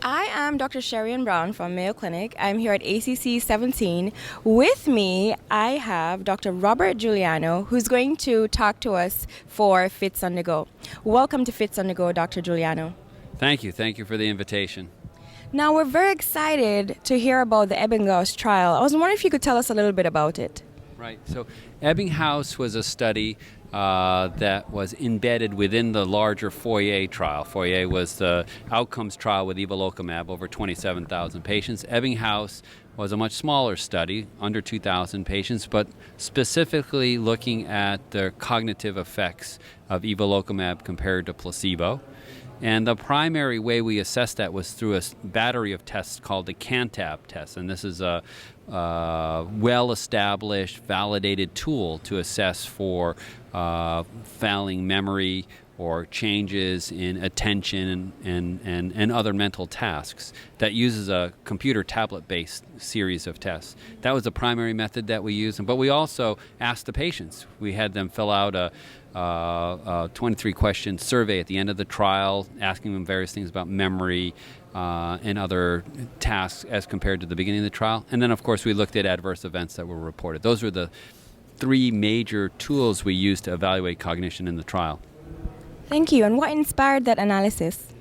I am Dr. Sherrian Brown from Mayo Clinic. I'm here at ACC 17. With me, I have Dr. Robert Giuliano, who's going to talk to us for Fits on the Go. Welcome to Fits on the Go, Dr. Giuliano. Thank you. Thank you for the invitation. Now, we're very excited to hear about the EBBINGHAUS trial. I was wondering if you could tell us a little bit about it. Right. So EBBINGHAUS was a study that was embedded within the larger FOIA trial. FOIA was the outcomes trial with evolocumab, over 27,000 patients. EBBINGHAUS was a much smaller study, under 2,000 patients, but specifically looking at the cognitive effects of evolocumab compared to placebo. And the primary way we assessed that was through a battery of tests called the CANTAB test. And this is a well-established, validated tool to assess for failing memory or changes in attention and other mental tasks that uses a computer tablet-based series of tests. That was the primary method that we used. But we also asked the patients. We had them fill out a 23-question survey at the end of the trial, asking them various things about memory and other tasks as compared to the beginning of the trial. And then, of course, we looked at adverse events that were reported. Those were the three major tools we used to evaluate cognition in the trial. Thank you. And what inspired that analysis?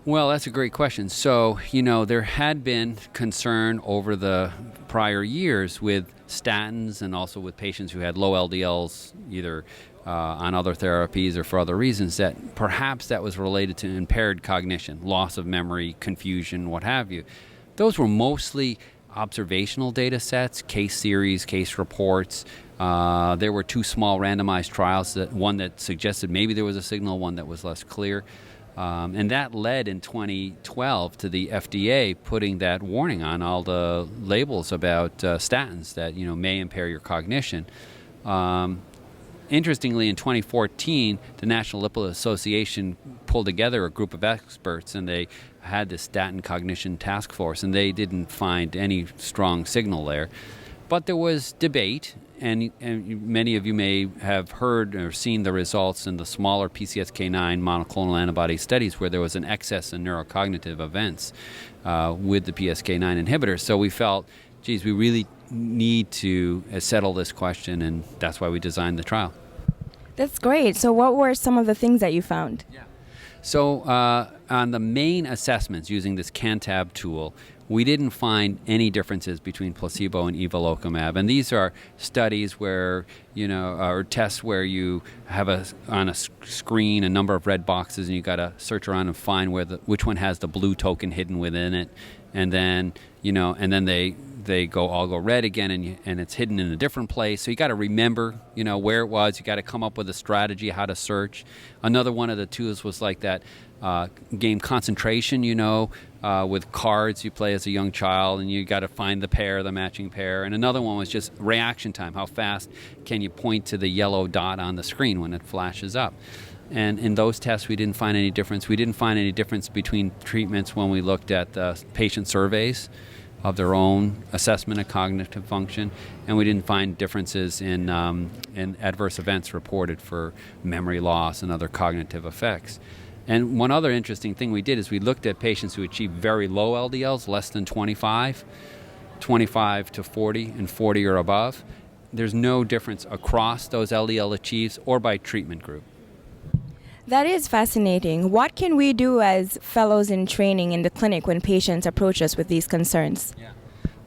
Well, that's a great question. So, there had been concern over the prior years with statins and also with patients who had low LDLs, either on other therapies or for other reasons, that perhaps that was related to impaired cognition, loss of memory, confusion, what have you. Those were mostly observational data sets, case series, case reports. There were two small randomized trials, one that suggested maybe there was a signal, one that was less clear. And that led in 2012 to the FDA putting that warning on all the labels about statins that may impair your cognition. Interestingly, in 2014, the National Lipid Association pulled together a group of experts, and they had the statin cognition task force, and they didn't find any strong signal there. But there was debate, and many of you may have heard or seen the results in the smaller PCSK9 monoclonal antibody studies where there was an excess in neurocognitive events with the PCSK9 inhibitors. So we felt, geez, we really need to settle this question, and that's why we designed the trial. That's great. So what were some of the things that you found? Yeah. So on the main assessments using this CANTAB tool, we didn't find any differences between placebo and evolocumab. And these are studies where, or tests where you have on a screen a number of red boxes, and you got to search around and find which one has the blue token hidden within it. And then, they all go red again, and it's hidden in a different place. So you got to remember, where it was. You got to come up with a strategy how to search. Another one of the tools was like that game Concentration, with cards you play as a young child, and you got to find the matching pair. And another one was just reaction time. How fast can you point to the yellow dot on the screen when it flashes up? And in those tests, we didn't find any difference. We didn't find any difference between treatments when we looked at the patient surveys of their own assessment of cognitive function, and we didn't find differences in adverse events reported for memory loss and other cognitive effects. And one other interesting thing we did is we looked at patients who achieved very low LDLs, less than 25 to 40, and 40 or above. There's no difference across those LDL achieves or by treatment group. That is fascinating. What can we do as fellows in training in the clinic when patients approach us with these concerns? Yeah.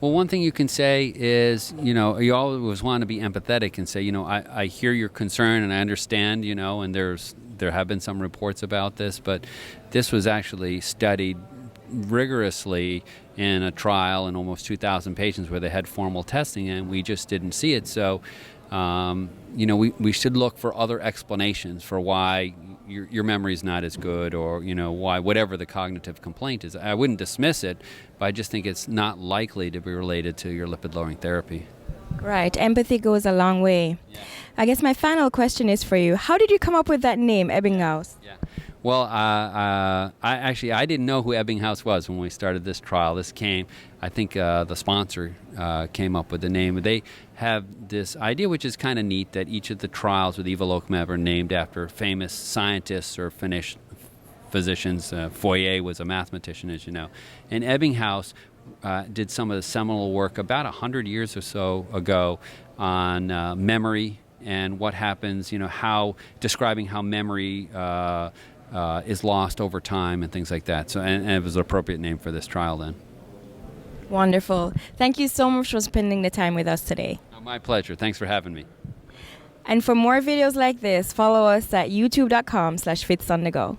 Well, one thing you can say is, you always want to be empathetic and say, I hear your concern and I understand, and there have been some reports about this, but this was actually studied rigorously in a trial in almost 2,000 patients where they had formal testing, and we just didn't see it. So, we should look for other explanations for why your memory is not as good, or why whatever the cognitive complaint is. I wouldn't dismiss it, but I just think it's not likely to be related to your lipid-lowering therapy. Right. Empathy goes a long way. Yeah. I guess my final question is for you. How did you come up with that name, EBBINGHAUS? Yeah. Well, I didn't know who EBBINGHAUS was when we started this trial. This came, I think the sponsor came up with the name. They have this idea, which is kind of neat, that each of the trials with evolocumab are named after famous scientists or physicians. Fourier was a mathematician, as you know. And Ebbinghaus did some of the seminal work about 100 years or so ago on memory and what happens, how describing how memory is lost over time and things like that. So, and it was an appropriate name for this trial then. Wonderful. Thank you so much for spending the time with us today. My pleasure. Thanks for having me. And for more videos like this, follow us at youtube.com/fitsonthe-go.